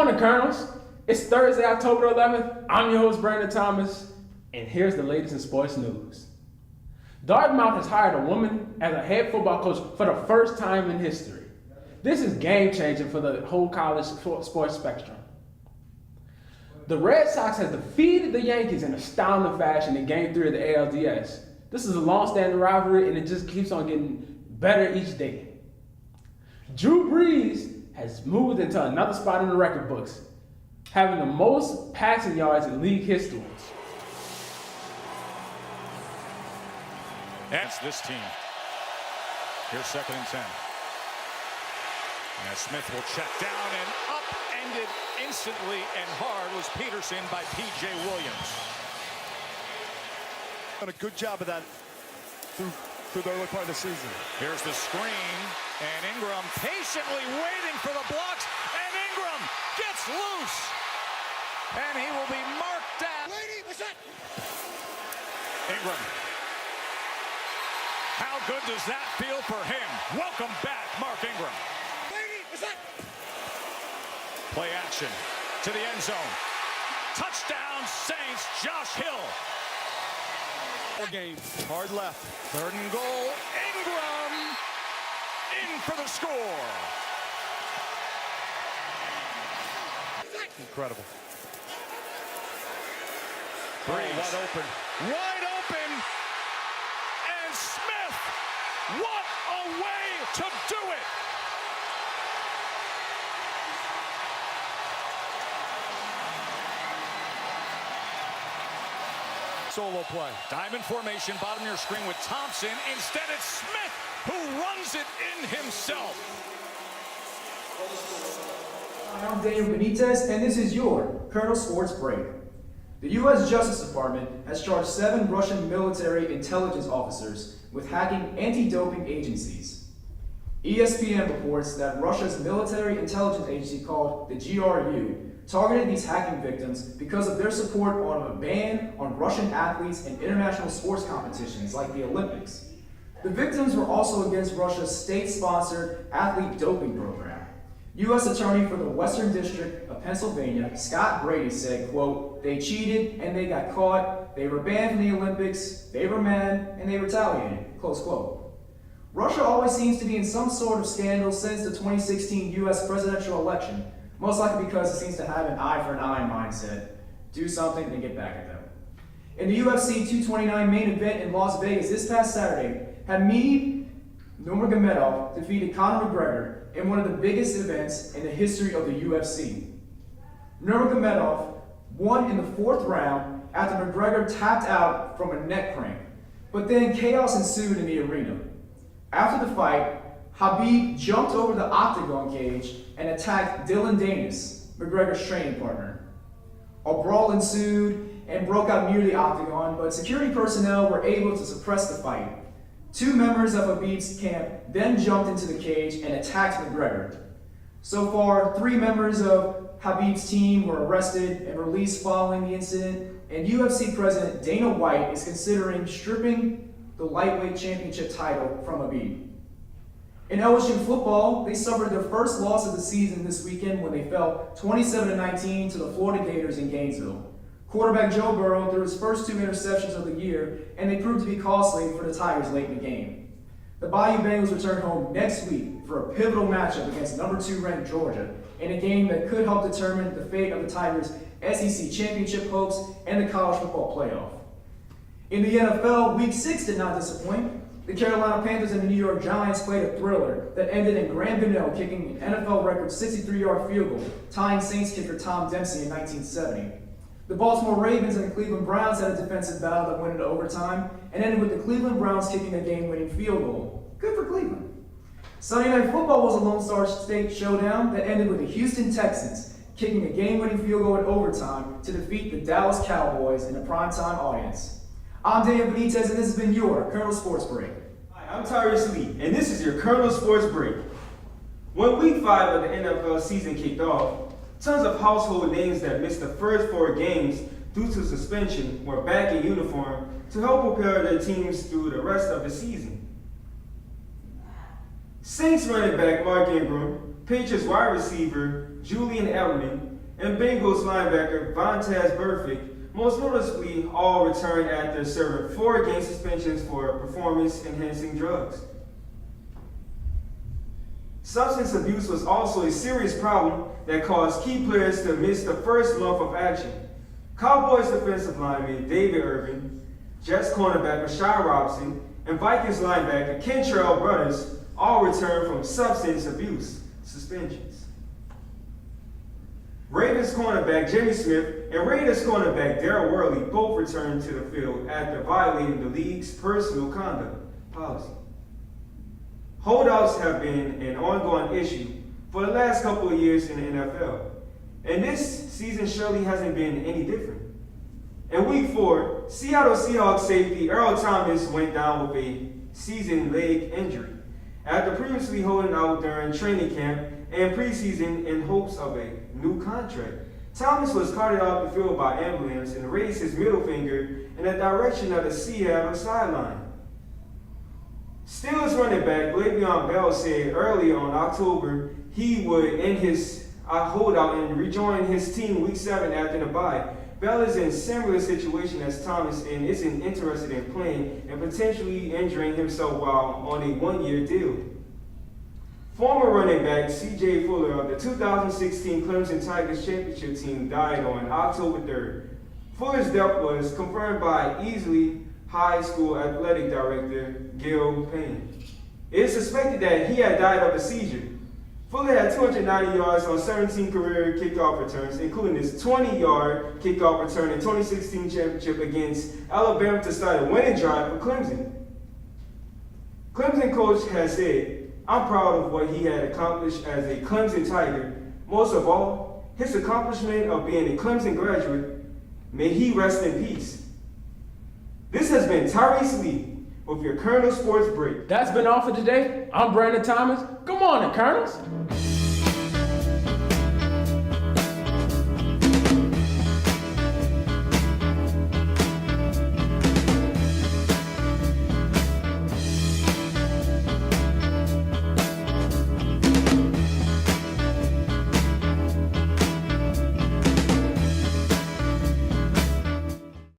morning, Colonels. It's Thursday, October 11th. I'm your host, Brandon Thomas, and here's the latest in sports news. Dartmouth has hired a woman as a head football coach for the first time in history. This is game-changing for the whole college sports spectrum. The Red Sox has defeated the Yankees in astounding fashion in Game 3 of the ALDS. This is a long-standing rivalry, and it just keeps on getting better each day. Drew Brees has moved into another spot in the record books, having the most passing yards in league history. That's this team. Here's 2nd and 10. Now Smith will check down, and upended instantly and hard was Peterson by P.J. Williams. Done a good job of that through the early part of the season. Here's the screen, and Ingram patiently waiting for the blocks, and Ingram gets loose, and he will be marked down. Ingram. How good does that feel for him? Welcome back, Mark Ingram. Play action to the end zone. Touchdown, Saints, Josh Hill. Game, hard left. 3rd and goal, Ingram in for the score. Incredible. Brees. Wide open. Wide open. And Smith, what a way to do it. Solo play. Diamond formation, bottom of your screen with Thompson. Instead, it's Smith who runs it in himself. Hi, I'm Daniel Benitez, and this is your Colonel Sports Break. The U.S. Justice Department has charged 7 Russian military intelligence officers with hacking anti-doping agencies. ESPN reports that Russia's military intelligence agency called the GRU targeted these hacking victims because of their support on a ban on Russian athletes in international sports competitions like the Olympics. The victims were also against Russia's state-sponsored athlete doping program. U.S. Attorney for the Western District of Pennsylvania, Scott Brady, said, quote, "They cheated and they got caught, they were banned from the Olympics, they were mad, and they retaliated," close quote. Russia always seems to be in some sort of scandal since the 2016 U.S. presidential election, most likely because it seems to have an eye for an eye mindset. Do something, then get back at them. In the UFC 229 main event in Las Vegas this past Saturday, Khabib Nurmagomedov defeated Conor McGregor in one of the biggest events in the history of the UFC. Nurmagomedov won in the 4th round after McGregor tapped out from a neck crank, but then chaos ensued in the arena. After the fight, Khabib jumped over the octagon cage and attacked Dylan Danis, McGregor's training partner. A brawl ensued and broke out near the octagon, but security personnel were able to suppress the fight. 2 members of Khabib's camp then jumped into the cage and attacked McGregor. So far, 3 members of Khabib's team were arrested and released following the incident, and UFC President Dana White is considering stripping the lightweight championship title from Khabib. In LSU football, they suffered their first loss of the season this weekend when they fell 27-19 to the Florida Gators in Gainesville. Quarterback Joe Burrow threw his first 2 interceptions of the year, and they proved to be costly for the Tigers late in the game. The Bayou Bengals return home next week for a pivotal matchup against number 2 ranked Georgia, in a game that could help determine the fate of the Tigers' SEC championship hopes and the college football playoff. In the NFL, Week 6 did not disappoint. The Carolina Panthers and the New York Giants played a thriller that ended in Graham Gano kicking an NFL record 63-yard field goal, tying Saints kicker Tom Dempsey in 1970. The Baltimore Ravens and the Cleveland Browns had a defensive battle that went into overtime and ended with the Cleveland Browns kicking a game-winning field goal. Good for Cleveland. Sunday Night Football was a Lone Star State showdown that ended with the Houston Texans kicking a game-winning field goal in overtime to defeat the Dallas Cowboys in a primetime audience. I'm Daniel Benitez, and this has been your Colonel Sports Break. Hi, I'm Tyrese Lee, and this is your Colonel Sports Break. When Week 5 of the NFL season kicked off, tons of household names that missed the first 4 games due to suspension were back in uniform to help prepare their teams through the rest of the season. Saints running back Mark Ingram, Patriots wide receiver Julian Edelman, and Bengals linebacker Vontaze Burfict, most noticeably, all returned after serving 4-game suspensions for performance-enhancing drugs. Substance abuse was also a serious problem that caused key players to miss the first month of action. Cowboys defensive lineman David Irvin, Jets cornerback Rashad Robinson, and Vikings linebacker Kentrell Brothers all returned from substance abuse suspensions. Ravens cornerback Jimmy Smith and Raiders cornerback Darryl Worley both returned to the field after violating the league's personal conduct policy. Holdouts have been an ongoing issue for the last couple of years in the NFL, and this season surely hasn't been any different. In Week 4, Seattle Seahawks safety Earl Thomas went down with a season leg injury after previously holding out during training camp and preseason in hopes of a new contract. Thomas was carted off the field by ambulance and raised his middle finger in the direction of the Seattle sideline. Steelers running back Le'Veon Bell said early on October he would end his holdout and rejoin his team Week 7 after the bye. Bell is in a similar situation as Thomas and isn't interested in playing and potentially injuring himself while on a one-year deal. Former running back C.J. Fuller of the 2016 Clemson Tigers championship team died on October 3rd. Fuller's death was confirmed by Easley High School athletic director Gil Payne. It is suspected that he had died of a seizure. Fuller had 290 yards on 17 career kickoff returns, including his 20-yard kickoff return in 2016 championship against Alabama to start a winning drive for Clemson. Clemson coach has said, "I'm proud of what he had accomplished as a Clemson Tiger. Most of all, his accomplishment of being a Clemson graduate. May he rest in peace." This has been Tyrese Lee with your Colonel Sports Break. That's been all for today. I'm Brandon Thomas. Good morning, Colonels.